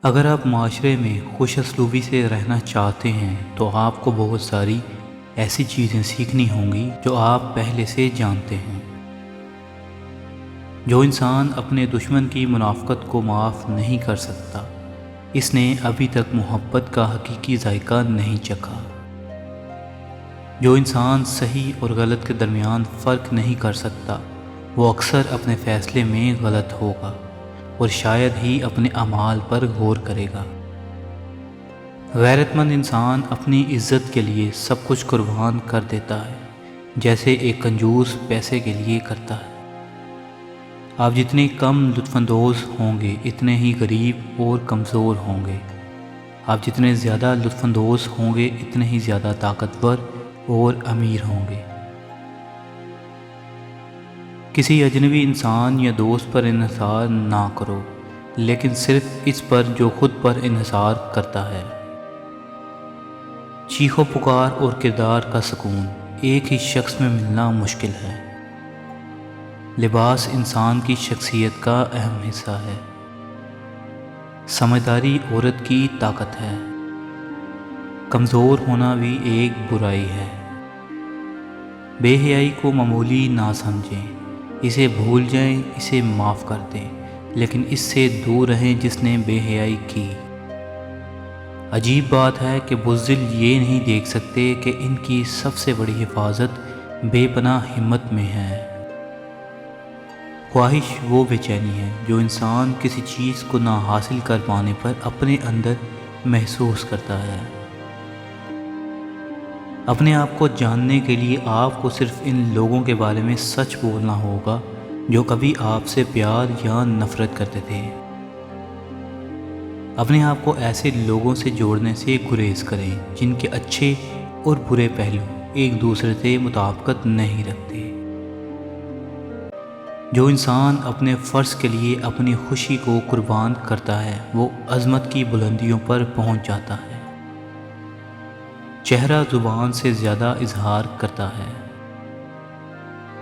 اگر آپ معاشرے میں خوش اسلوبی سے رہنا چاہتے ہیں تو آپ کو بہت ساری ایسی چیزیں سیکھنی ہوں گی جو آپ پہلے سے جانتے ہیں۔ جو انسان اپنے دشمن کی منافقت کو معاف نہیں کر سکتا، اس نے ابھی تک محبت کا حقیقی ذائقہ نہیں چکھا۔ جو انسان صحیح اور غلط کے درمیان فرق نہیں کر سکتا، وہ اکثر اپنے فیصلے میں غلط ہوگا اور شاید ہی اپنے اعمال پر غور کرے گا۔ غیرت مند انسان اپنی عزت کے لیے سب کچھ قربان کر دیتا ہے، جیسے ایک کنجوس پیسے کے لیے کرتا ہے۔ آپ جتنے کم لطف اندوز ہوں گے اتنے ہی غریب اور کمزور ہوں گے۔ آپ جتنے زیادہ لطف اندوز ہوں گے اتنے ہی زیادہ طاقتور اور امیر ہوں گے۔ کسی اجنبی انسان یا دوست پر انحصار نہ کرو، لیکن صرف اس پر جو خود پر انحصار کرتا ہے۔ چیخ و پکار اور کردار کا سکون ایک ہی شخص میں ملنا مشکل ہے۔ لباس انسان کی شخصیت کا اہم حصہ ہے۔ سمجھداری عورت کی طاقت ہے۔ کمزور ہونا بھی ایک برائی ہے۔ بے حیائی کو معمولی نہ سمجھیں، اسے بھول جائیں، اسے معاف کر دیں، لیکن اس سے دور رہیں جس نے بے حیائی کی۔ عجیب بات ہے کہ بزدل یہ نہیں دیکھ سکتے کہ ان کی سب سے بڑی حفاظت بے پناہ ہمت میں ہے۔ خواہش وہ بے چینی ہے جو انسان کسی چیز کو نہ حاصل کر پانے پر اپنے اندر محسوس کرتا ہے۔ اپنے آپ کو جاننے کے لیے آپ کو صرف ان لوگوں کے بارے میں سچ بولنا ہوگا جو کبھی آپ سے پیار یا نفرت کرتے تھے۔ اپنے آپ کو ایسے لوگوں سے جوڑنے سے گریز کریں جن کے اچھے اور برے پہلو ایک دوسرے سے مطابقت نہیں رکھتے۔ جو انسان اپنے فرض کے لیے اپنی خوشی کو قربان کرتا ہے وہ عظمت کی بلندیوں پر پہنچ جاتا ہے۔ چہرہ زبان سے زیادہ اظہار کرتا ہے۔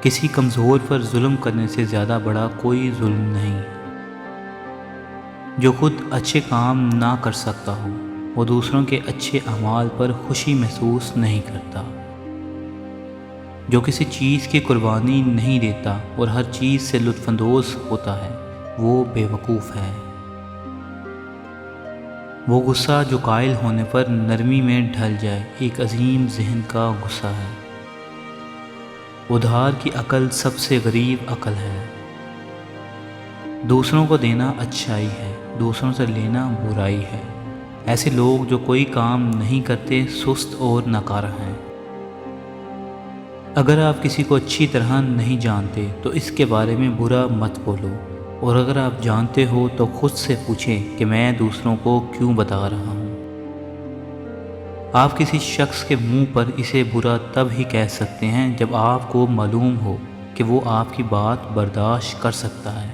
کسی کمزور پر ظلم کرنے سے زیادہ بڑا کوئی ظلم نہیں۔ جو خود اچھے کام نہ کر سکتا ہو وہ دوسروں کے اچھے اعمال پر خوشی محسوس نہیں کرتا۔ جو کسی چیز کی قربانی نہیں دیتا اور ہر چیز سے لطف اندوز ہوتا ہے وہ بے وقوف ہے۔ وہ غصہ جو قائل ہونے پر نرمی میں ڈھل جائے ایک عظیم ذہن کا غصہ ہے۔ ادھار کی عقل سب سے غریب عقل ہے۔ دوسروں کو دینا اچھائی ہے، دوسروں سے لینا برائی ہے۔ ایسے لوگ جو کوئی کام نہیں کرتے سست اور ناکارہ ہیں۔ اگر آپ کسی کو اچھی طرح نہیں جانتے تو اس کے بارے میں برا مت بولو، اور اگر آپ جانتے ہو تو خود سے پوچھیں کہ میں دوسروں کو کیوں بتا رہا ہوں۔ آپ کسی شخص کے منہ پر اسے برا تب ہی کہہ سکتے ہیں جب آپ کو معلوم ہو کہ وہ آپ کی بات برداشت کر سکتا ہے۔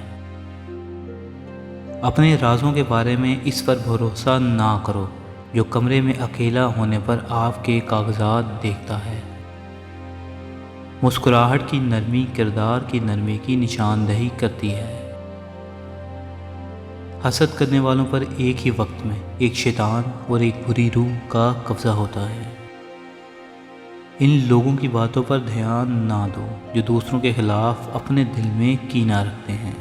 اپنے رازوں کے بارے میں اس پر بھروسہ نہ کرو جو کمرے میں اکیلا ہونے پر آپ کے کاغذات دیکھتا ہے۔ مسکراہٹ کی نرمی کردار کی نرمی کی نشاندہی کرتی ہے۔ حسد کرنے والوں پر ایک ہی وقت میں ایک شیطان اور ایک بری روح کا قبضہ ہوتا ہے۔ ان لوگوں کی باتوں پر دھیان نہ دو جو دوسروں کے خلاف اپنے دل میں کینہ رکھتے ہیں۔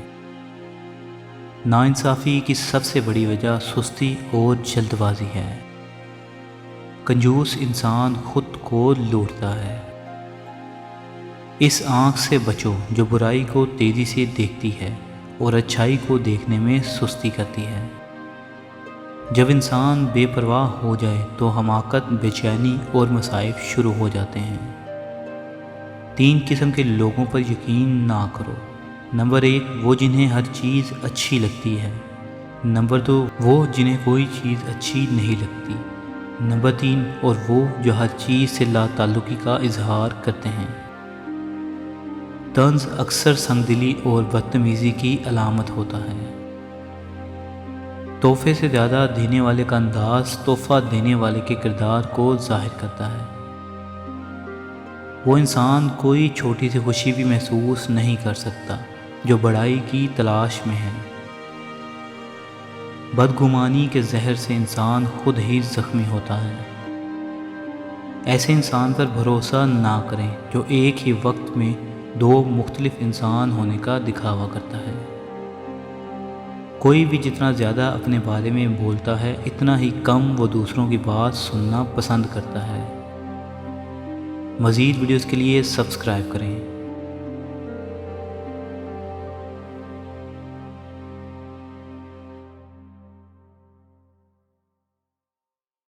ناانصافی کی سب سے بڑی وجہ سستی اور جلد بازی ہے۔ کنجوس انسان خود کو لوٹتا ہے۔ اس آنکھ سے بچو جو برائی کو تیزی سے دیکھتی ہے اور اچھائی کو دیکھنے میں سستی کرتی ہے۔ جب انسان بے پرواہ ہو جائے تو حماقت، بے چینی اور مصائب شروع ہو جاتے ہیں۔ 3 قسم کے لوگوں پر یقین نہ کرو۔ نمبر 1 وہ جنہیں ہر چیز اچھی لگتی ہے۔ نمبر 2 وہ جنہیں کوئی چیز اچھی نہیں لگتی۔ نمبر 3 اور وہ جو ہر چیز سے لا تعلقی کا اظہار کرتے ہیں۔ طنز اکثر سنگ دلی اور بدتمیزی کی علامت ہوتا ہے۔ تحفے سے زیادہ دینے والے کا انداز تحفہ دینے والے کے کردار کو ظاہر کرتا ہے۔ وہ انسان کوئی چھوٹی سی خوشی بھی محسوس نہیں کر سکتا جو بڑائی کی تلاش میں ہے۔ بدگمانی کے زہر سے انسان خود ہی زخمی ہوتا ہے۔ ایسے انسان پر بھروسہ نہ کریں جو ایک ہی وقت میں دو مختلف انسان ہونے کا دکھاوا کرتا ہے۔ کوئی بھی جتنا زیادہ اپنے بارے میں بولتا ہے اتنا ہی کم وہ دوسروں کی بات سننا پسند کرتا ہے۔ مزید ویڈیوز کے لیے سبسکرائب کریں۔